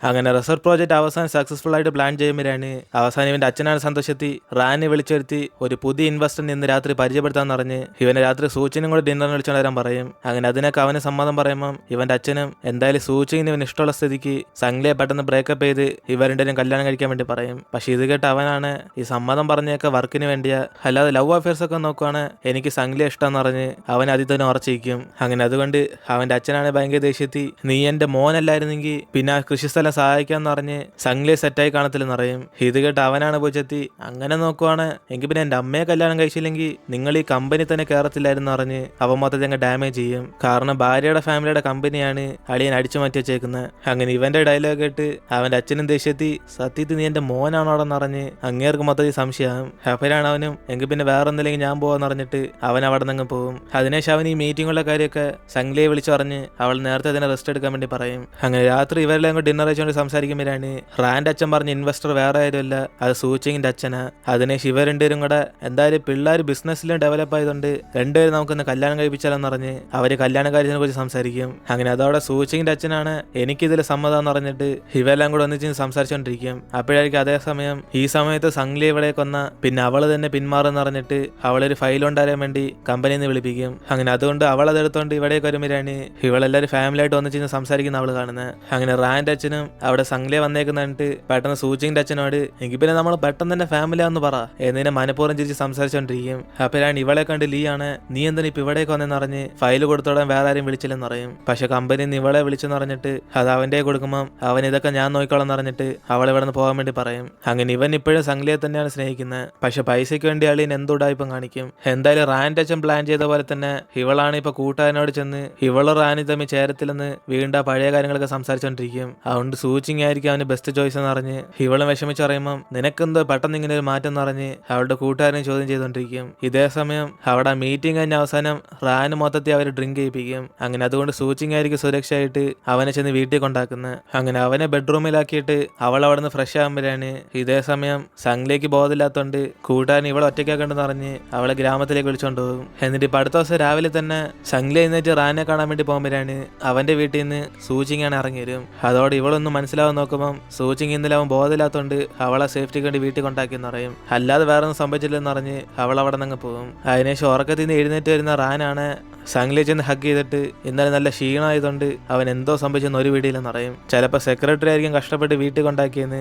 അങ്ങനെ research project അവസാനം successful ആയിട്ട് പ്ലാൻ ചെയ്യുമ്പോഴാണ് അവസാനം ഇവന്റെ അച്ഛനാണ് സന്തോഷത്തി റാനെ വിളിച്ചു വരുത്തി ഒരു പുതിയ ഇൻവെസ്റ്ററിനെ ഇന്ന് രാത്രി പരിചയപ്പെടുത്താന്ന് പറഞ്ഞ് ഇവനെ രാത്രി സൂചിനും കൂടെ ഡിന്നറിന് വിളിച്ചോണ്ട് വരാൻ പറയും. അങ്ങനെ അതിനൊക്കെ അവന് സമ്മതം പറയുമ്പം ഇവന്റെ അച്ഛനും എന്തായാലും സൂചിങ്ങിന് ഇവന് ഇഷ്ടമുള്ള സ്ഥിതിക്ക് സംഗ്ലയെ പെട്ടെന്ന് ബ്രേക്കപ്പ് ചെയ്ത് ഇവരുടെ കല്യാണം കഴിക്കാൻ വേണ്ടി പറയും. പക്ഷെ ഇത് കേട്ട് അവനാണ് ഈ സമ്മതം പറഞ്ഞൊക്കെ വർക്കിന് വേണ്ടിയാ, അല്ലാതെ ലവ് അഫെയർസ് ഒക്കെ നോക്കുവാണ് എനിക്ക് സംഗ്ലയെ ഇഷ്ടമെന്ന് പറഞ്ഞ് അവൻ അതിൽ തന്നെ ഉറച്ചിരിക്കും. അങ്ങനെ അതുകൊണ്ട് അവന്റെ അച്ഛനാണ് ഭയങ്കര ദേഷ്യത്തി നീ എന്റെ മോനല്ലായിരുന്നെങ്കിൽ പിന്നെ ആ കൃഷിസ്ഥലം സഹായിക്കാന്ന് പറഞ്ഞ് സംഗ്ലയെ സെറ്റായി കാണത്തില്ലെന്ന് പറയും. ഇത് കേട്ട് അവനാണ് പൂച്ചത്തി അങ്ങനെ നോക്കുവാണ് എങ്കിൽ പിന്നെ എന്റെ അമ്മയെ കല്യാണം കഴിച്ചില്ലെങ്കിൽ നിങ്ങൾ ഈ കമ്പനി തന്നെ കയറത്തില്ലായിരുന്നു പറഞ്ഞ് അവൻ മൊത്തത്തിൽ അങ്ങ് ഡാമേജ് ചെയ്യും. കാരണം ഭാര്യയുടെ ഫാമിലിയുടെ കമ്പനിയാണ് അളിയൻ അടിച്ചു മാറ്റി വെച്ചേക്കുന്നത്. അങ്ങനെ ഇവന്റെ ഡയലോഗ് കേട്ട് അവന്റെ അച്ഛനും ദേഷ്യത്തി സത്യത്തിൽ നീ എന്റെ മോനാണോടെന്ന് പറഞ്ഞ് അങ്ങേർക്ക് മൊത്തത്തിൽ സംശയമാകും. അപ്പോഴാണ് അവനും എങ്കിൽ പിന്നെ വേറെ എന്തെങ്കിലും ഞാൻ പോവാന്ന് പറഞ്ഞിട്ട് അവൻ അവിടെ നിന്ന് പോകും. അതിനുശേഷം അവൻ ഈ മീറ്റിങ്ങുള്ള കാര്യമൊക്കെ സംഗ്ലയെ വിളിച്ചു പറഞ്ഞ് അവൾ നേരത്തെ തന്നെ റെസ്റ്റ് എടുക്കാൻ വേണ്ടി പറയും. അങ്ങനെ രാത്രി ഇവരെല്ലാം കൂടി ഡിന്നർ വെച്ചുകൊണ്ട് സംസാരിക്കുമ്പോഴാണ് റാൻഡ് അച്ഛൻ പറഞ്ഞ ഇൻവെസ്റ്റർ വേറെ ആരുമല്ല, അത് സൂച്ചിങ്ങിന്റെ അച്ഛനാ. അതിനുശേഷം ഇവർ രണ്ടുപേരും കൂടെ എന്തായാലും പിള്ളേർ ബിസിനസ്സിലും ഡെവലപ്പ് ആയതുകൊണ്ട് രണ്ടുപേരും നമുക്കൊന്ന് കല്യാണം കഴിപ്പിച്ചാലെന്ന് പറഞ്ഞ് അവര് കല്യാണ കാര്യത്തിനെ കുറിച്ച് സംസാരിക്കും. അങ്ങനെ അതോടെ സൂച്ചിങ്ങിന്റെ അച്ഛനാണ് എനിക്കിതിൽ സമ്മതം പറഞ്ഞിട്ട് ഇവരെല്ലാം കൂടെ ഒന്നിച്ച് സംസാരിച്ചോണ്ടിരിക്കും. അപ്പോഴായിരിക്കും അതേസമയം ഈ സമയത്ത് സംഗ്ലി ഇവിടെ കൊന്ന പിന്നെ അവള് തന്നെ പിന്മാറെന്ന് പറഞ്ഞിട്ട് അവളൊരു ഫയൽ ഉണ്ടാകാൻ വേണ്ടി കമ്പനിയിൽ നിന്ന് വിളിപ്പിക്കും. അങ്ങനെ അതുകൊണ്ട് അവൾ അതെടുത്തോണ്ട് ഇവിടേക്ക് വരുമ്പോഴാണ് ഇവളെല്ലാവരും ഫാമിലി ആയിട്ട് ഒന്നിച്ച് സംസാരിക്കുന്ന അവള് കാണുന്നത്. അങ്ങനെ റാൻഡ് അച്ഛനും അവിടെ സംഗ്ലയെ വന്നേക്കുന്നിട്ട് പെട്ടെന്ന് സൂചിങ്ങിന്റെ അച്ഛനോട് എങ്കിൽ പിന്നെ നമ്മൾ പെട്ടെന്ന് തന്നെ ഫാമിലി ആണെന്ന് പറ എന്നതിനെ മനഃപൂർവ്വം ചിരിച്ച് സംസാരിച്ചോണ്ടിരിക്കും. അപ്പോഴാണ് ഇവളെ കണ്ട് ലീ ആണ് നീ എന്തിനാ ഇപ്പൊ ഇവിടേക്ക് വന്നെന്ന് പറഞ്ഞ് ഫയൽ കൊടുത്തോടാൻ വേറെ ആരും വിളിച്ചില്ലെന്ന് പറയും. പക്ഷെ കമ്പനി ഇവളെ വിളിച്ചെന്ന് പറഞ്ഞിട്ട് അത് അവന്റെ കൊടുക്കുമ്പോൾ അവൻ ഇതൊക്കെ ഞാൻ നോക്കിക്കോളെന്ന് പറഞ്ഞിട്ട് അവളെ ഇവിടെ നിന്ന് പോകാൻ വേണ്ടി പറയും. അങ്ങനെ ഇവൻ ഇപ്പോഴും സംഗ്ലയെ തന്നെയാണ് സ്നേഹിക്കുന്നത്. പക്ഷെ പൈസയ്ക്ക് വേണ്ടി അളിയൻ എന്തുടായിപ്പം കാണിക്കും. എന്തായാലും റാൻഡ് അച്ഛൻ പ്ലാൻ ചെയ്ത പോലെ തന്നെ ഇവളാണ് ഇപ്പൊ കൂട്ടുകാരനോട് ചെന്ന് ഇവള് റാനി തമ്മിൽ ചേരത്തില്ലെന്ന് വീണ്ടും പഴയ കാര്യങ്ങളൊക്കെ സംസാരിച്ചോണ്ടിരിക്കും. അതുകൊണ്ട് സൂച്ചിങ് ആയിരിക്കും അവന് ബെസ്റ്റ് ചോയ്സ് എന്ന് പറഞ്ഞ് ഇവളും വിഷമിച്ച് പറയുമ്പം നിനക്കെന്തോ പെട്ടെന്ന് ഇങ്ങനെ ഒരു മാറ്റം എന്ന് പറഞ്ഞ് അവളുടെ കൂട്ടുകാരനെ ചോദ്യം ചെയ്തോണ്ടിരിക്കും. ഇതേ സമയം അവിടെ മീറ്റിംഗ് കഴിഞ്ഞ അവസാനം റാന് മൊത്തത്തിൽ അവര് ഡ്രിങ്ക് ചെയ്യിപ്പിക്കും. അങ്ങനെ അതുകൊണ്ട് സൂച്ചിങ് ആയിരിക്കും സുരക്ഷയായിട്ട് അവനെ ചെന്ന് വീട്ടിൽ കൊണ്ടാക്കുന്നത്. അങ്ങനെ അവനെ ബെഡ്റൂമിലാക്കിയിട്ട് അവൾ അവിടെ നിന്ന് ഫ്രഷ് ആകുമ്പോഴാണ് ഇതേ സമയം സംഗ്ലയ്ക്ക് ബോധമില്ലാത്തോണ്ട് കൂട്ടുകാരൻ ഇവളെ ഒറ്റയ്ക്കാക്കണ്ടെന്ന് പറഞ്ഞ് അവളെ ഗ്രാമത്തിലേക്ക് വിളിച്ചോണ്ട് പോകും. എന്നിട്ട് ഇപ്പൊ അടുത്ത ദിവസം രാവിലെ തന്നെ സംഗ്ല എന്നിട്ട് റാനെ കാണാൻ വേണ്ടി പോകുമ്പോഴാണ് അവന്റെ വീട്ടിൽ നിന്ന് സൂചിങ്ങാണ് ഇറങ്ങി വരും. അതോടെ ഇവളൊന്നും മനസ്സിലാവാൻ നോക്കുമ്പോൾ സൂചിങ് ഇന്നലെ അവൻ ബോധമില്ലാത്തോണ്ട് അവളെ സേഫ്റ്റിക്ക് വേണ്ടി വീട്ടിൽ കൊണ്ടാക്കിയെന്ന് പറയും. അല്ലാതെ വേറെ ഒന്നും സംഭവിച്ചില്ലെന്ന് പറഞ്ഞ് അവൾ അവിടെ നിന്ന് പോകും. അതിനുശേഷം ഉറക്കത്തിൽ നിന്ന് എഴുന്നേറ്റ് വരുന്ന റാനാണ് സംഗ്ലയെ ചെന്ന് ഹഗ് ചെയ്തിട്ട് ഇന്നലെ നല്ല ക്ഷീണമായതുകൊണ്ട് അവൻ എന്തോ സംഭവിച്ചെന്ന് ഒരു വീടില്ലെന്ന് പറയും. ചിലപ്പോൾ സെക്രട്ടറി ആയിരിക്കും കഷ്ടപ്പെട്ട് വീട്ടിൽ കൊണ്ടാക്കിയെന്ന്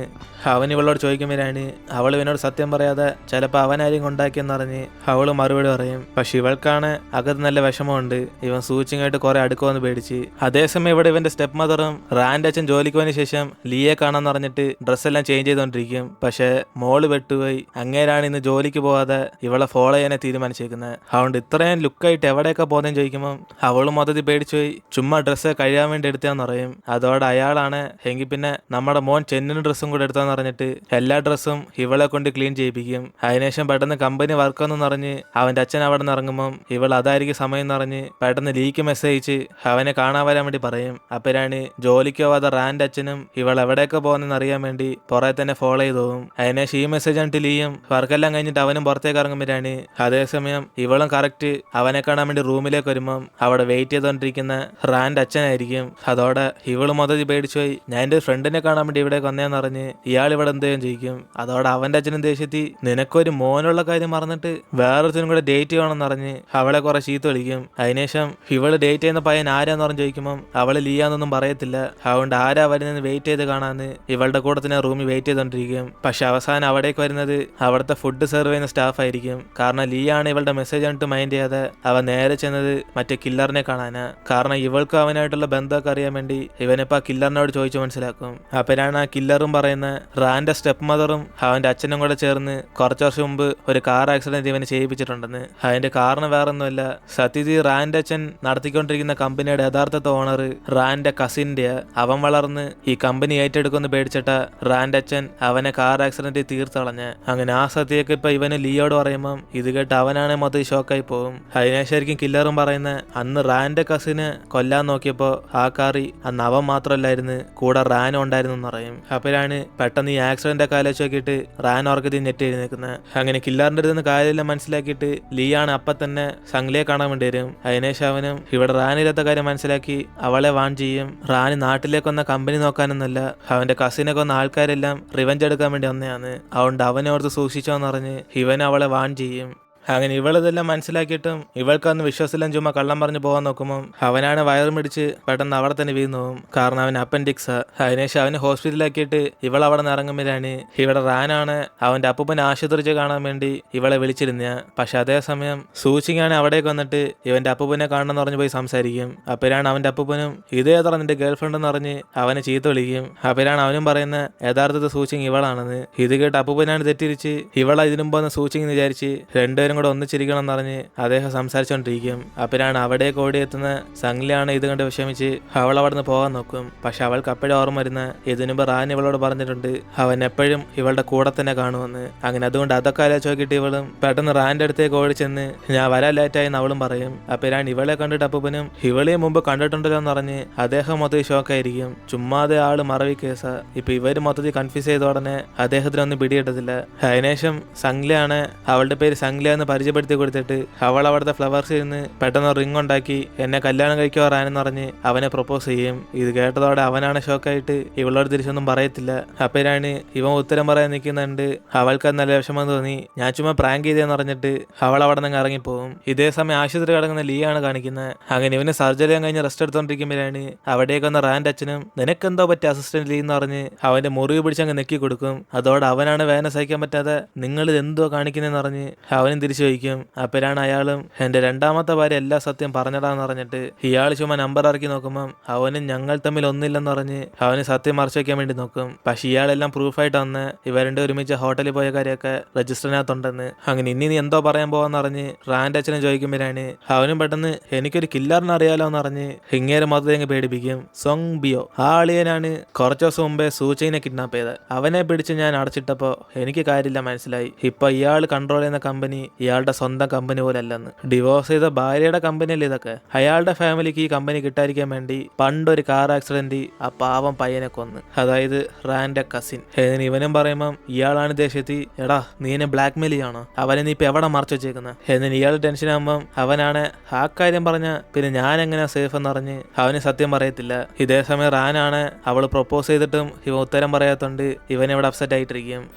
അവൻ ഇവളോട് ചോദിക്കുമ്പോഴാണ് അവൾ ഇവനോട് സത്യം പറയാതെ ചിലപ്പോൾ അവനായിരിക്കും കൊണ്ടാക്കിയെന്ന് പറഞ്ഞ് അവൾ മറുപടി പറയും. പക്ഷെ ഇവൾക്കാണ് അകത്ത് നല്ല വിഷമമുണ്ട്, ഇവൻ സൂച്ചിങ്ങായിട്ട് കുറെ അടുക്കുമെന്ന് പേടിച്ച്. അതേസമയം ഇവിടെ ഇവന്റെ സ്റ്റെപ്പ് മദറും റാൻഡ് അച്ഛൻ ജോലിക്ക് പോയതിനു ശേഷം ലീയെ കാണാന്ന് പറഞ്ഞിട്ട് ഡ്രസ്സെല്ലാം ചേഞ്ച് ചെയ്തോണ്ടിരിക്കും. പക്ഷെ മോള് വെട്ടുപോയി അങ്ങേരാണ് ഇന്ന് ജോലിക്ക് പോവാതെ ഇവളെ ഫോളോ ചെയ്യാനെ തീരുമാനിച്ചേക്കുന്നത്. അതുകൊണ്ട് ഇത്രയും ലുക്കായിട്ട് എവിടെയൊക്കെ പോകുന്നതെന്ന് ചോദിക്കുമ്പോൾ അവള് മൊത്തത്തിൽ പേടിച്ചു പോയി ചുമ്മാ ഡ്രസ്സ് കഴിയാൻ വേണ്ടി എടുത്താന്ന് പറയും. അതോടെ അയാളാണ് എങ്കിൽ പിന്നെ നമ്മുടെ മോൻ ചെന്നിന് ഡ്രസ്സും കൂടെ എടുത്താന്ന് പറഞ്ഞിട്ട് എല്ലാ ഡ്രസ്സും ഇവളെ കൊണ്ട് ക്ലീൻ ചെയ്യിപ്പിക്കും. അതിനുശേഷം പെട്ടെന്ന് കമ്പനി വർക്കൊന്നും പറഞ്ഞ് അവന്റെ അച്ഛൻ അവിടെ നിന്ന് ഇറങ്ങുമ്പോൾ ഇവൾ അതായിരിക്കും സമയം എന്ന് പറഞ്ഞ് പെട്ടെന്ന് ലീക്ക് മെസ്സേജ് അയച്ച് അവനെ കാണാൻ വരാൻ വേണ്ടി പറയും. അപ്പോഴാണ് ജോലിക്ക് പോവാതെ റാൻഡ് അച്ഛനും ഇവൾ എവിടെയൊക്കെ പോകുന്നെന്ന് അറിയാൻ വേണ്ടി പുറകെ തന്നെ ഫോളോ ചെയ്തു പോകും. അതിനുശേഷം ഈ മെസ്സേജ് ആയിട്ട് ലീയും വർക്കെല്ലാം കഴിഞ്ഞിട്ട് അവനും പുറത്തേക്ക് ഇറങ്ങുമ്പോഴാണ് അതേസമയം ഇവളും കറക്റ്റ് അവനെ കാണാൻ വേണ്ടി റൂമിലേക്ക് വരുമ്പം അവിടെ വെയിറ്റ് ചെയ്തോണ്ടിരിക്കുന്ന റാൻഡ് അച്ഛനായിരിക്കും. അതോടെ ഇവള് മൊത്തത്തിൽ പേടിച്ചു പോയി ഞാൻ എന്റെ ഫ്രണ്ടിനെ കാണാൻ വേണ്ടി ഇവിടെ വന്നേന്ന് പറഞ്ഞ് ഇയാൾ ഇവിടെ എന്തെങ്കിലും ചെയ്യിക്കും. അതോടെ അവന്റെ അച്ഛനും ദേഷ്യത്തി നിനക്കൊരു മോനുള്ള കാര്യം മറന്നിട്ട് വേറൊരുത്തനും കൂടെ ഡേറ്റ് ചെയ്യണമെന്ന് പറഞ്ഞ് അവളെ കുറെ ചീത്ത വിളിക്കും. അതിനുശേഷം ഇവള് ഡേറ്റ് ചെയ്യുന്ന പയ്യൻ ആരാന്ന് പറഞ്ഞ് ചോദിക്കുമ്പോൾ അവള് ലീയാന്നൊന്നും പറയത്തില്ല. അതുകൊണ്ട് ആരാ വരുന്നത് വെയിറ്റ് ചെയ്ത് കാണാന്ന് ഇവളുടെ കൂടെ തന്നെ റൂമിൽ വെയിറ്റ് ചെയ്തോണ്ടിരിക്കും. പക്ഷെ അവസാനം അവിടേക്ക് വരുന്നത് അവിടുത്തെ ഫുഡ് സെർവ് ചെയ്യുന്ന സ്റ്റാഫ് ആയിരിക്കും. കാരണം ലീ ആണ് ഇവളുടെ മെസ്സേജ് കണ്ടിട്ട് മൈൻഡ് ചെയ്യാതെ അവൻ നേരെ ചെന്നത് മറ്റേ കില്ലറിനെ കാണാനാ. കാരണം ഇവൾക്ക് അവനായിട്ടുള്ള ബന്ധമൊക്കെ അറിയാൻ വേണ്ടി ഇവനിപ്പോ ആ കില്ലറിനോട് ചോദിച്ചു മനസ്സിലാക്കും. അപ്പോഴാണ് ആ കില്ലറും പറയുന്ന റാൻഡ് സ്റ്റെപ്പ് മദറും അവന്റെ അച്ഛനും കൂടെ ചേർന്ന് കുറച്ചു വർഷം മുമ്പ് ഒരു കാർ ആക്സിഡന്റ് ഇവനെ ചെയ്യിപ്പിച്ചിട്ടുണ്ടെന്ന്. അതിന്റെ കാരണം വേറൊന്നുമല്ല, സത്യത്തിൽ റാൻഡ് അച്ഛൻ നടത്തിക്കൊണ്ടിരിക്കുന്ന കമ്പനിയുടെ യഥാർത്ഥത്തെ ഓണർ റാൻഡ് കസിന്റെ അവൻ വളർന്ന് ഈ കമ്പനി ഏറ്റെടുക്കുമെന്ന് പേടിച്ചിട്ട റാൻഡ് അച്ഛൻ അവനെ കാർ ആക്സിഡന്റിൽ തീർത്ത് കളഞ്ഞ്. അങ്ങനെ ആ സത്യമൊക്കെ ഇപ്പൊ ഇവന് ലീയോട് പറയുമ്പം ഇത് കേട്ട് അവനാണ് മൊത്തം ഷോക്കായി പോകും. അതിനുശേഷം കില്ലറും പറയുന്ന അന്ന് റാന്റെ കസിന് കൊല്ലാൻ നോക്കിയപ്പോ ആ കാറി അന്ന് അവൻ മാത്രമല്ലായിരുന്നു, കൂടെ റാനും ഉണ്ടായിരുന്നു എന്ന് പറയും. അപ്പോഴാണ് പെട്ടെന്ന് ഈ ആക്സിഡന്റ് ഒക്കെ ആലോചിച്ച് നോക്കിയിട്ട് റാൻ ഓർക്കത്തിൽ ഞെട്ടി എഴുന്നേക്കുന്നത്. അങ്ങനെ കില്ലാറിന്റെ അടുത്ത് നിന്ന് കാര്യമെല്ലാം മനസ്സിലാക്കിയിട്ട് ലിയാണ് അപ്പൊ തന്നെ സംഗ്ലിയെ കാണാൻ വേണ്ടി വരും. അതിനുശേഷം അവനും ഇവിടെ റാനില്ലാത്ത കാര്യം മനസ്സിലാക്കി അവളെ വാൺ ചെയ്യും. റാന് നാട്ടിലേക്ക് വന്ന കമ്പനി നോക്കാനൊന്നല്ല, അവന്റെ കസിനെ കൊന്ന ആൾക്കാരെല്ലാം റിവെഞ്ച് എടുക്കാൻ വേണ്ടി വന്നതാണ്. അതുകൊണ്ട് അവനെ ഓർത്ത് സൂക്ഷിച്ചോന്ന് പറഞ്ഞ് ഇവൻ അവളെ വാൺ ചെയ്യും. അങ്ങനെ ഇവളിതെല്ലാം മനസ്സിലാക്കിയിട്ടും ഇവൾക്കന്ന് വിശ്വാസമെല്ലാം ചുമ്മാ കള്ളം പറഞ്ഞു പോകാൻ നോക്കുമ്പോൾ അവനാണ് വയറ് പിടിച്ച് പെട്ടെന്ന് അവിടെ തന്നെ വീഴുന്നു പോകും. കാരണം അവൻ അപ്പൻഡിക്സാ. അതിനുശേഷം അവന് ഹോസ്പിറ്റലിലാക്കിയിട്ട് ഇവൾ അവിടെ നിന്ന് ഇറങ്ങുമ്പോഴാണ് ഇവിടെ റാനാണ് അവന്റെ അപ്പൂപ്പനെ ആശുപത്രിച്ച് കാണാൻ വേണ്ടി ഇവളെ വിളിച്ചിരുന്ന. പക്ഷെ അതേസമയം സൂചിങ്ങാണ് അവിടേക്ക് വന്നിട്ട് ഇവന്റെ അപ്പൂപ്പനെ കാണണമെന്ന് പറഞ്ഞ് പോയി സംസാരിക്കും. അപ്പോഴാണ് അവന്റെ അപ്പൂപ്പനും ഇതേത്ര നിന്റെ ഗേൾ ഫ്രണ്ട് എന്ന് പറഞ്ഞ് അവനെ ചീത്ത വിളിക്കും. അപ്പോഴാണ് അവനും പറയുന്ന യഥാർത്ഥത്തിൽ സൂചിങ് ഇവളാണെന്ന്. ഇത് കേട്ട് അപ്പൂപ്പനാണ് തെറ്റിരിച്ച് ഇവളെ ഇതിനുമ്പോ സൂചിങ് വിചാരിച്ച് രണ്ടുപേരും കൂടെ ഒന്നിച്ചിരിക്കണം എന്ന് പറഞ്ഞ് അദ്ദേഹം സംസാരിച്ചോണ്ടിരിക്കും. അപ്പോഴാണ് അവിടേക്ക് ഓടിയെത്തുന്ന സംഗ്ലിയാണ് ഇത് കണ്ട് വിഷമിച്ച് അവൾ അവിടെ നിന്ന് പോകാൻ നോക്കും. പക്ഷെ അവൾക്ക് അപ്പോഴും ഓർമ്മ വരുന്ന ഇതിനുമ്പ് റാൻ ഇവളോട് പറഞ്ഞിട്ടുണ്ട് അവൻ എപ്പോഴും ഇവളുടെ കൂടെ തന്നെ കാണുമെന്ന്. അങ്ങനെ അതുകൊണ്ട് അതൊക്കെ ആലോചിച്ച് നോക്കിയിട്ട് ഇവളും പെട്ടെന്ന് റാന്റെ അടുത്തേക്ക് ഓടിച്ചെന്ന് ഞാൻ വരാൻ ലേറ്റായെന്ന് അവളും പറയും. അപ്പോഴാണ് ഇവളെ കണ്ടിട്ട് അപ്പൂപ്പനും ഇവളെയും മുമ്പ് കണ്ടിട്ടുണ്ടല്ലോ എന്ന് പറഞ്ഞ് അദ്ദേഹം മൊത്തത്തിൽ ഷോക്കായിരിക്കും. ചുമ്മാതെ ആള് മറവി കേസാ. ഇപ്പൊ ഇവര് മൊത്തത്തിൽ കൺഫ്യൂസ് ചെയ്ത ഉടനെ അദ്ദേഹത്തിനൊന്നും പിടികിട്ടത്തില്ല. അതിനുശേഷം സംഗ്ലിയാണ് അവളുടെ പേര് സംഗ്ലിയ എന്ന് പരിചയപ്പെടുത്തി കൊടുത്തിട്ട് അവൾ അവിടുത്തെ ഫ്ലവേഴ്സിൽ നിന്ന് പെട്ടെന്ന് റിംഗ് ഉണ്ടാക്കി എന്നെ കല്യാണം കഴിക്കുവാറാനെന്ന് പറഞ്ഞ് അവനെ പ്രൊപ്പോസ് ചെയ്യും. ഇത് കേട്ടതോടെ അവനാണ് ഷോക്കായിട്ട് ഇവളോട് തിരിച്ചൊന്നും പറയത്തില്ല. അപ്പോഴാണ് ഇവൻ ഉത്തരം പറയാൻ നിൽക്കുന്നുണ്ട്. അവൾക്ക് നല്ല വിഷമം തോന്നി ഞാൻ ചുമ്മാ പ്രാങ്ക് ചെയ്തേന്ന് പറഞ്ഞിട്ട് അവൾ അവിടെ നിന്ന് ഇറങ്ങിപ്പോകും. ഇതേ സമയം ആശുപത്രി കിടക്കുന്ന ലീയാണ് കാണിക്കുന്നത്. അങ്ങനെ ഇവന് സർജറി കഴിഞ്ഞ് റെസ്റ്റ് എടുത്തോണ്ടിരിക്കുമ്പോഴാണ് അവിടേക്ക് വന്ന റാന്റെ അച്ഛനും നിനക്കെന്തോ പറ്റിയ അസിസ്റ്റന്റ് ലീ എന്ന് പറഞ്ഞ് അവന്റെ മുറിവ് പിടിച്ചങ്ങ് നെക്കി കൊടുക്കും. അതോടെ അവനാണ് വേദന സഹിക്കാൻ പറ്റാതെ നിങ്ങൾ ഇത് എന്തോ കാണിക്കുന്നതെന്ന് പറഞ്ഞ് അവനും തിരിച്ചു ചോദിക്കും. അപ്പോഴാണ് അയാളും എന്റെ രണ്ടാമത്തെ ഭാര്യ എല്ലാ സത്യം പറഞ്ഞടാന്ന് പറഞ്ഞിട്ട് ഇയാൾ ചുമ്മാ നമ്പർ ഇറക്കി നോക്കുമ്പോൾ അവനും ഞങ്ങൾ തമ്മിൽ ഒന്നില്ലെന്ന് പറഞ്ഞ് അവന് സത്യം മറച്ചു വയ്ക്കാൻ വേണ്ടി നോക്കും. പക്ഷെ ഇയാളെല്ലാം പ്രൂഫായിട്ട് വന്ന് ഇവരുടെ ഒരുമിച്ച് ഹോട്ടലിൽ പോയ കാര്യമൊക്കെ രജിസ്റ്ററിനകത്തുണ്ടെന്ന്. അങ്ങനെ ഇനി നീ എന്തോ പറയാൻ പോവാന്ന് പറഞ്ഞ് റാന്റെ അച്ഛനെ ചോദിക്കുമ്പോഴാണ് അവനും പെട്ടെന്ന് എനിക്കൊരു കില്ലറിനെ അറിയാലോ എന്ന് പറഞ്ഞ് ഇങ്ങേരെ മൊത്തം പേടിപ്പിക്കും. സോങ് ബിയോ ആ ആളിയനാണ് കുറച്ചു ദിവസം മുമ്പേ സൂചിനെ കിഡ്നാപ്പ് ചെയ്തത്. അവനെ പിടിച്ച് ഞാൻ അടച്ചിട്ടപ്പോ എനിക്ക് കാര്യമില്ല മനസ്സിലായി. ഇപ്പൊ ഇയാൾ കൺട്രോൾ ചെയ്യുന്ന കമ്പനി ഇയാളുടെ സ്വന്തം കമ്പനി പോലെ അല്ലെന്ന്. ഡിവോഴ്സ് ചെയ്ത ഭാര്യയുടെ കമ്പനിയല്ലേ ഇതൊക്കെ. അയാളുടെ ഫാമിലിക്ക് ഈ കമ്പനി കിട്ടാതിരിക്കാൻ വേണ്ടി പണ്ടൊരു കാർ ആക്സിഡന്റ് ആ പാവം പയ്യനെ കൊന്ന്, അതായത് റാന്റെ കസിൻ. ഇവനും പറയുമ്പം ഇയാളാണ് ദേഷ്യത്തി എടാ നീ എന്നെ ബ്ലാക്ക് മെയിൽ ചെയ്യണോ, അവനെ നീ ഇപ്പൊ എവിടെ മറച്ചു വെച്ചേക്കുന്നത് എന്നിന് ഇയാൾ ടെൻഷൻ ആകുമ്പം അവനാണ് ആ കാര്യം പറഞ്ഞ പിന്നെ ഞാൻ എങ്ങനെയാ സേഫ് എന്ന് പറഞ്ഞ് അവന് സത്യം പറയത്തില്ല. ഇതേ സമയം റാനാണ് അവള് പ്രൊപ്പോസ് ചെയ്തിട്ടും ഇവൻ ഉത്തരം പറയാത്തോണ്ട് ഇവൻ ഇവിടെ അപ്സെറ്റ് ആയിട്ടിരിക്കും.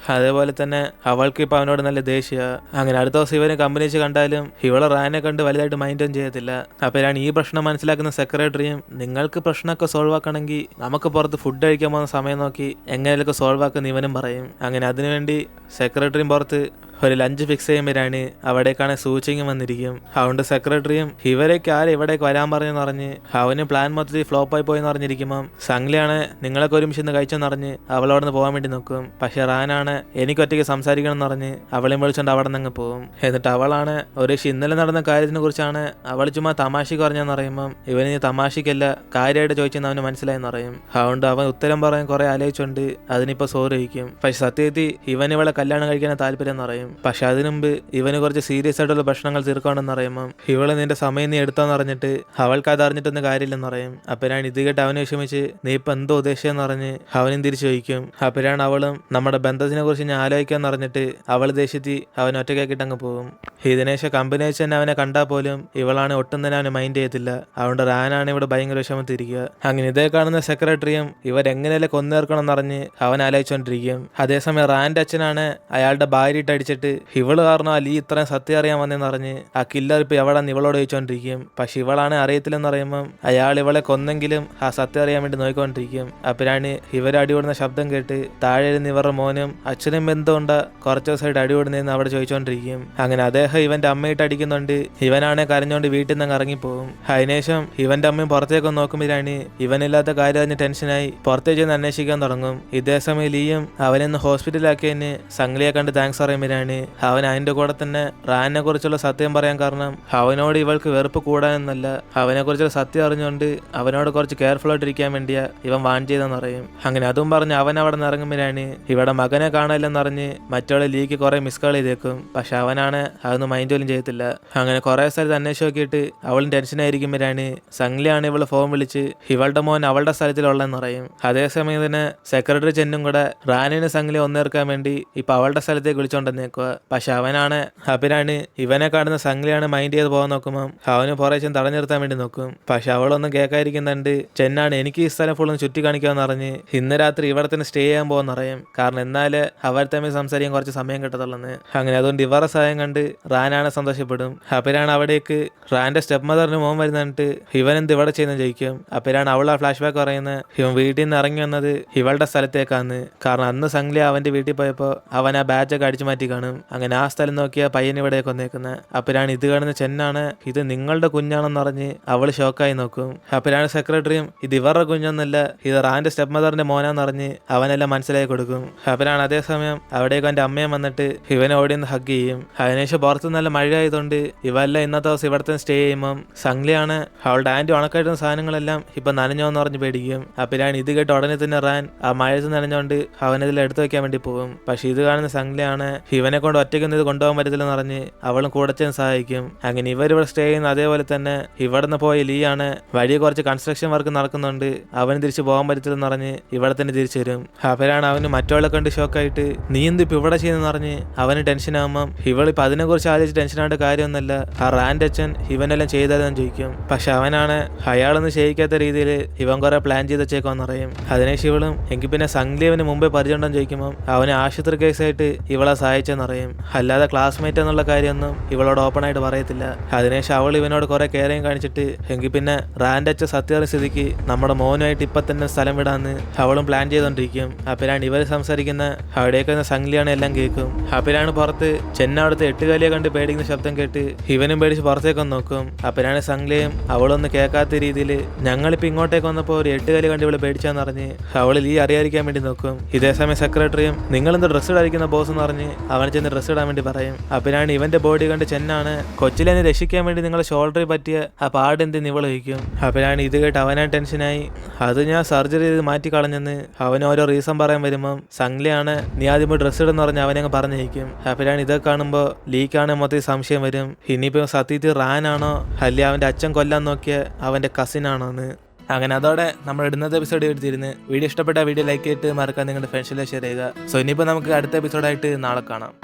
അതേപോലെ തന്നെ അവൾക്ക് ഇപ്പൊ അവനോട് നല്ല ദേഷ്യ. അങ്ങനെ അടുത്ത ദിവസം ഇവന് കമ്പനി വെച്ച് കണ്ടാലും ഇവളെ റാനെ കണ്ട് വലുതായിട്ട് മൈൻഡും ചെയ്യത്തില്ല. അപ്പോഴാണ് ഈ പ്രശ്നം മനസ്സിലാക്കുന്ന സെക്രട്ടറിയും നിങ്ങൾക്ക് പ്രശ്നമൊക്കെ സോൾവ് ആക്കണമെങ്കിൽ നമുക്ക് പുറത്ത് ഫുഡ് കഴിക്കാൻ പോകുന്ന സമയം നോക്കി എങ്ങനെയൊക്കെ സോൾവ് ആക്കുന്ന ഇവനും പറയും. അങ്ങനെ അതിനുവേണ്ടി സെക്രട്ടറിയും പുറത്ത് ഒരു ലഞ്ച് ഫിക്സ് ചെയ്യുമ്പോഴാണ് അവിടേക്കാണ് സൂചിങ് വന്നിരിക്കും. അതുകൊണ്ട് സെക്രട്ടറിയും ഇവരേക്ക് ആരും ഇവിടേക്ക് വരാൻ പറഞ്ഞെന്ന് പറഞ്ഞ് അവന് പ്ലാൻ മൊത്തത്തിൽ ഫ്ലോപ്പായി പോയെന്ന് പറഞ്ഞിരിക്കുമ്പം സംഗ്ലിയാണ് നിങ്ങളൊക്കെ ഒരുമിച്ച് ഇന്ന് കഴിച്ചെന്ന് പറഞ്ഞ് അവളവിടെ നിന്ന് പോകാൻ വേണ്ടി നോക്കും. പക്ഷെ റാനാണ് എനിക്ക് ഒറ്റയ്ക്ക് സംസാരിക്കണം എന്ന് പറഞ്ഞ് അവളെയും വിളിച്ചുകൊണ്ട് അവിടെ നിന്ന് പോകും. എന്നിട്ട് അവളാണ് ഒരു ഇന്നലെ നടന്ന കാര്യത്തിനെ കുറിച്ചാണ് അവൾ ചുമ്മാ തമാശക്ക് പറഞ്ഞെന്ന് പറയുമ്പം ഇവന് തമാശക്കല്ല കാര്യമായിട്ട് ചോദിച്ചെന്ന് അവന് മനസ്സിലായെന്ന് പറയും. അതുകൊണ്ട് അവൻ ഉത്തരം പറയാൻ കുറെ ആലോചിച്ചുകൊണ്ട് അതിനിപ്പോ സോറി ചോദിക്കും. പക്ഷെ സത്യത്തിൽ ഇവൻ ഇവളെ കല്യാണം കഴിക്കാൻ താല്പര്യം എന്ന് പറയും. പക്ഷെ അതിനുമുമ്പ് ഇവന് കുറച്ച് സീരിയസ് ആയിട്ടുള്ള പ്രശ്നങ്ങൾ തീർക്കണമെന്ന് പറയുമ്പോൾ ഇവള് നിന്റെ സമയം നീ എടുത്തോന്ന് പറഞ്ഞിട്ട് അവൾക്ക് അത് അറിഞ്ഞിട്ടൊന്നും കാര്യമില്ലെന്ന് പറയും. അപ്പോഴാണ് ഇത് കേട്ട് അവനെ വിഷമിച്ച് നീ ഇപ്പൊ എന്തോ ഉദ്ദേശിച്ചെന്ന് പറഞ്ഞ് അവനും തിരിച്ചു ചോദിക്കും. അപ്പോഴാണ് അവളും നമ്മുടെ ബന്ധത്തിനെ കുറിച്ച് ഞാൻ ആലോചിക്കാന്ന് പറഞ്ഞിട്ട് അവൾ ദേഷ്യത്തി അവൻ ഒറ്റയ്ക്കാക്കിട്ട് അങ്ങ് പോകും. ഇതിനേശം കമ്പനി വെച്ച് തന്നെ അവനെ കണ്ടാൽ പോലും ഇവളാണ് ഒട്ടും തന്നെ അവനെ മൈൻഡ് ചെയ്യത്തില്ല. അതുകൊണ്ട് റാനാണ് ഇവിടെ ഭയങ്കര വിഷമത്തിരിക്കുക. അങ്ങനെ ഇതേ കാണുന്ന സെക്രട്ടറിയും ഇവരെങ്ങനെയല്ലേ കൊന്നേർക്കണം എന്നറിഞ്ഞ് അവൻ ആലോചിച്ചോണ്ടിരിക്കും. അതേസമയം റാന്റെ അച്ഛനാണ് അയാളുടെ ഭാര്യ ഇട്ട് അടിച്ചിട്ട് ഇവള് കാരണം ലീ ഇത്രയും സത്യം അറിയാൻ വന്നെന്ന് പറഞ്ഞ് ആ കില്ലർ ഇപ്പൊ എവിടെന്ന് ഇവളോട് ചോദിച്ചോണ്ടിരിക്കും. പക്ഷെ ഇവളാണ് അറിയത്തില്ലെന്ന് പറയുമ്പം അയാൾ ഇവളെ കൊന്നെങ്കിലും ആ സത്യം അറിയാൻ വേണ്ടി നോക്കിക്കൊണ്ടിരിക്കും. അപ്പോഴാണ് ഇവർ അടികൂടുന്ന ശബ്ദം കേട്ട് താഴെ ഇരുന്ന് ഇവരുടെ മോനും അച്ഛനും ബന്ധമുണ്ട കുറച്ച് ദിവസമായിട്ട് അടികൂടുന്നതെന്ന് അവിടെ ചോദിച്ചോണ്ടിരിക്കും. അങ്ങനെ അദ്ദേഹം ഇവന്റെ അമ്മയിട്ട് അടിക്കുന്നുണ്ട്. ഇവനാണെ കരഞ്ഞോണ്ട് വീട്ടിൽ നിന്ന് ഇറങ്ങിപ്പോകും. അതിനുശേഷം ഇവന്റെ അമ്മയും പുറത്തേക്ക് നോക്കുമ്പോഴാണ് ഇവനില്ലാത്ത കാര്യം അറിഞ്ഞ് ടെൻഷനായി പുറത്തേക്ക് ചെന്ന് അന്വേഷിക്കാൻ തുടങ്ങും. ഇതേ സമയം ലീയും അവനെന്ന് ഹോസ്പിറ്റലാക്കിയതിന് സംഗ്ലിയെ കണ്ട് താങ്ക്സ് പറയുമ്പോഴാണ് അവൻ അതിന്റെ കൂടെ തന്നെ റാനിനെ കുറിച്ചുള്ള സത്യം പറയാൻ കാരണം അവനോട് ഇവൾക്ക് വെറുപ്പ് കൂടാനെന്നല്ല, അവനെ കുറിച്ചുള്ള സത്യം അറിഞ്ഞുകൊണ്ട് അവനോട് കുറച്ച് കെയർഫുൾ ആയിട്ടിരിക്കാൻ വേണ്ടിയാ ഇവൻ വാൺ ചെയ്തെന്ന് പറയും. അങ്ങനെ അതും പറഞ്ഞ് അവൻ അവിടെ നിന്ന് ഇറങ്ങുമ്പോഴാണ് ഇവിടെ മകനെ കാണാനില്ലെന്നറിഞ്ഞ് മറ്റവളെ ലീക്ക് കുറെ മിസ് കോൾ ചെയ്തേക്കും. പക്ഷെ അവനാണ് അവനാണ് അതൊന്നും മൈൻഡ് പോലും ചെയ്യത്തില്ല. അങ്ങനെ കുറെ സ്ഥലത്ത് അന്വേഷിച്ച് നോക്കിയിട്ട് അവളും ടെൻഷനായിരിക്കുമ്പോഴാണ് സംഗ്ലിയാണ് ഇവള് ഫോൺ വിളിച്ച് ഇവളുടെ മോൻ അവളുടെ സ്ഥലത്തിലുള്ളതെന്ന് പറയും. അതേസമയം തന്നെ സെക്രട്ടറി ചെന്നും കൂടെ റാനിന് സംഗ്ലി ഒന്നേർക്കാൻ വേണ്ടി ഇപ്പൊ അവളുടെ സ്ഥലത്തേക്ക് വിളിച്ചോണ്ടെന്നേക്കുക. പക്ഷെ അവനാണ് അഭിരാണ് ഇവനെ കാണുന്ന സംഗ്ലിയാണ് മൈൻഡ് ചെയ്ത് പോകാൻ നോക്കുമ്പോൾ അവന് പുറേശം തടഞ്ഞു നിർത്താൻ വേണ്ടി നോക്കും. പക്ഷെ അവളൊന്നും കേൾക്കാതിരിക്കുന്നുണ്ട്. ചെന്നാണ് എനിക്ക് ഈ സ്ഥലം ഫുള്ളും ചുറ്റി കാണിക്കാന്ന് പറഞ്ഞ് ഇന്ന് രാത്രി ഇവിടെ തന്നെ സ്റ്റേ ചെയ്യാൻ പോകുന്ന പറയും. കാരണം എന്നാല് അവർ തമ്മിൽ സംസാരിക്കാൻ കുറച്ച് സമയം കിട്ടത്തുള്ളന്ന്. അങ്ങനെ അതുകൊണ്ട് ഇവരുടെ സഹായം കണ്ട് റാനാണ് സന്തോഷപ്പെടും. അപ്പിരാണ് അവിടേക്ക് റാന്റെ സ്റ്റെപ്പ് മദറിന് മോൻ വരുന്നിട്ട് ഇവൻ എന്ത് ഇവിടെ ചെയ്യുന്ന ചോദിക്കും. അപ്പിരാണ് അവൾ ആ ഫ്ലാഷ് ബാക്ക് പറയുന്നത് ഇവൻ വീട്ടിൽ നിന്ന് ഇറങ്ങി വന്നത് ഇവളുടെ സ്ഥലത്തേക്കാന്ന്. കാരണം അന്ന് സംഗ്ലി അവന്റെ വീട്ടിൽ പോയപ്പോൾ അവൻ ആ ബാച്ചൊക്കെ അടിച്ചു മാറ്റി കാണും. അങ്ങനെ ആ സ്ഥലം നോക്കിയ പയ്യൻ ഇവിടേക്ക് വന്നേക്കുന്നത്. അപ്പിരാണ് ഇത് കാണുന്ന ചെന്നാണ് ഇത് നിങ്ങളുടെ കുഞ്ഞാണെന്ന് പറഞ്ഞ് അവള് ഷോക്കായി നോക്കും. അപ്പിരാണ് സെക്രട്ടറിയും ഇത് ഇവരുടെ കുഞ്ഞൊന്നല്ല ഇത് റാന്റെ സ്റ്റെപ്പ് മദറിന്റെ മോനാന്ന് പറഞ്ഞ് അവനെല്ലാം മനസ്സിലാക്കി കൊടുക്കും. അപ്പിരാണ് അതേസമയം അവിടേക്ക് അവന്റെ അമ്മയും വന്നിട്ട് ഇവനെ ഓടി ഒന്ന് ഹഗ് ചെയ്യും. അതിനുശേഷം പുറത്ത് നല്ല മഴ ആയതുകൊണ്ട് ഇവെല്ലാം ഇന്നത്തെ ദിവസം ഇവിടത്തെ സ്റ്റേ ചെയ്യുമ്പം സംഗ്ലിയാണ് അവളുടെ ആന്റി ഉണക്കായിട്ടുന്ന സാധനങ്ങളെല്ലാം ഇപ്പൊ നനഞ്ഞോന്ന് പറഞ്ഞ് പേടിക്കും. അപ്പിരാണ് ഇത് കേട്ട് ഉടനെ തന്നെ റാൻ ആ മഴത്ത് നനഞ്ഞോണ്ട് അവനതിൽ എടുത്തു വെക്കാൻ വേണ്ടി പോകും. പക്ഷെ ഇത് കാണുന്ന സംഗ്ലിയാണ് ഇവനെ കൊണ്ട് ഒറ്റയ്ക്കൊന്നും ഇത് കൊണ്ടുപോകാൻ പറ്റത്തില്ലെന്ന് പറഞ്ഞ് അവളും കൂടെ ചെന്ന് സഹായിക്കും. അങ്ങനെ ഇവരിവിടെ സ്റ്റേ ചെയ്യുന്ന അതേപോലെ തന്നെ ഇവിടുന്ന് പോയ ലീയാണ് വഴി കുറച്ച് കൺസ്ട്രക്ഷൻ വർക്ക് നടക്കുന്നുണ്ട് അവന് തിരിച്ച് പോകാൻ പറ്റത്തില്ലെന്ന് പറഞ്ഞ് ഇവിടെ തന്നെ തിരിച്ചു വരും. അപ്പോഴാണ് അവന് മറ്റവളെ കണ്ട് ഷോക്കായിട്ട് നീ എന്ത് ഇപ്പൊ ഇവിടെ ചെയ്യുന്നെന്ന് പറഞ്ഞ് അവന് ടെൻഷൻ ആകുമ്പം ഇവളിപ്പോ അതിനെ കുറിച്ച് ആലോചിച്ച് ടെൻഷനായിട്ട് കാര്യമൊന്നുമല്ല ആ റാൻഡ് അച്ഛൻ ഇവനെല്ലാം ചെയ്തതെന്ന് ചോദിക്കും. പക്ഷെ അവനാണ് അയാളൊന്നും ചെയ്യിക്കാത്ത രീതിയിൽ ഇവൻ കുറെ പ്ലാൻ ചെയ്ത് വെച്ചേക്കാന്ന് പറയും. അതിനേശം ഇവളും എങ്കിൽ പിന്നെ സംഗ്ലി അവന് മുമ്പേ പരിചയമുണ്ടെന്ന് ചോദിക്കുമ്പോൾ അവന് ആശുപത്രി കേസായിട്ട് ഇവളെ സഹായിച്ചെന്ന് പറയും. അല്ലാതെ ക്ലാസ്മേറ്റ് എന്നുള്ള കാര്യമൊന്നും ഇവളോട് ഓപ്പൺ ആയിട്ട് പറയത്തില്ല. അതിനേശം അവൾ ഇവനോട് കുറെ കെയറിങ് കാണിച്ചിട്ട് എങ്കിൽ പിന്നെ റാൻഡ് അച്ഛൻ സത്യ സ്ഥിതിക്ക് നമ്മുടെ മോനുമായിട്ട് ഇപ്പൊ തന്നെ സ്ഥലം വിടാന്ന് അവളും പ്ലാൻ ചെയ്തോണ്ടിരിക്കും. അപ്പിലാണ് ഇവർ സംസാരിക്കുന്ന അവിടേക്ക് സംഗ്ലിയാണ് എല്ലാം കേൾക്കും. അപ്പിലാണ് പുറത്ത് ചെന്നവിടുത്തെ എട്ടുകാലിയെ കണ്ട് പേടിക്കുന്ന ശബ്ദം കേട്ട് ഇവനും പേടിച്ച് പുറത്തേക്കൊന്ന് നോക്കും. അപ്പിലാണ് സംഗ്ലിയും അവളൊന്ന് കേൾക്കാത്ത രീതിയിൽ ഞങ്ങളിപ്പോ ഇങ്ങോട്ടേക്ക് വന്നപ്പോൾ ഒരു എട്ടുകാലി കണ്ട് ഇവള് പേടിച്ചാന്ന് പറഞ്ഞ് അവളിൽ ഈ അറിയാതിരിക്കാൻ വേണ്ടി നോക്കും. ഇതേസമയം സെക്രട്ടറിയും നിങ്ങളെന്ത് ഡ്രസ്സ് ഇടാതിരിക്കുന്ന ബോസ് എന്ന് പറഞ്ഞ് അവൻ ചെന്ന് ഡ്രസ്സ് ഇടാൻ വേണ്ടി പറയും. അപ്പിലാണ് ഇവന്റെ ബോഡി കണ്ട് ചെന്നാണ് കൊച്ചിലെ രക്ഷിക്കാൻ വേണ്ടി നിങ്ങളെ ഷോൾഡറിൽ പറ്റിയ ആ പാടെന്ത് നിവൾ വയ്ക്കും. അപ്പിലാണ് ഇത് കേട്ട് അവനാ ടെൻഷനായി അത് ഞാൻ സർജറി ചെയ്ത് മാറ്റി കളഞ്ഞെന്ന് അവൻ ഓരോ റീസൺ പറയാൻ വരുമ്പം സംഗ്ലിയാണ് നീ ആദ്യം ഡ്രസ്സ് ഇടെന്ന് പറഞ്ഞ് അവനെ പറഞ്ഞിരിക്കും. അപ്പിലാണ് ഇതൊക്കെ കാണുമ്പോൾ ലീക്കാണ് മൊത്തം സംശയം വരും ഇനിയിപ്പോ സത്യത്തിൽ റാനാണോ അല്ലെ അവന്റെ അച്ഛൻ കൊല്ലാൻ നോക്കിയ അവന്റെ കസിൻ ആണോ എന്ന്. അങ്ങനെ അതോടെ നമ്മൾ ഇടുന്നത് എപ്പിസോഡ് എടുത്തിരുന്ന് വീഡിയോ ഇഷ്ടപ്പെട്ട വീഡിയോ ലൈക്ക് ചെയ്തിട്ട് മറക്കാൻ നിങ്ങളുടെ ഫ്രണ്ട്സിലെ ഷെയർ ചെയ്യുക. സോ ഇനിയിപ്പോൾ നമുക്ക് അടുത്ത എപ്പിസോഡായിട്ട് നാളെ കാണാം.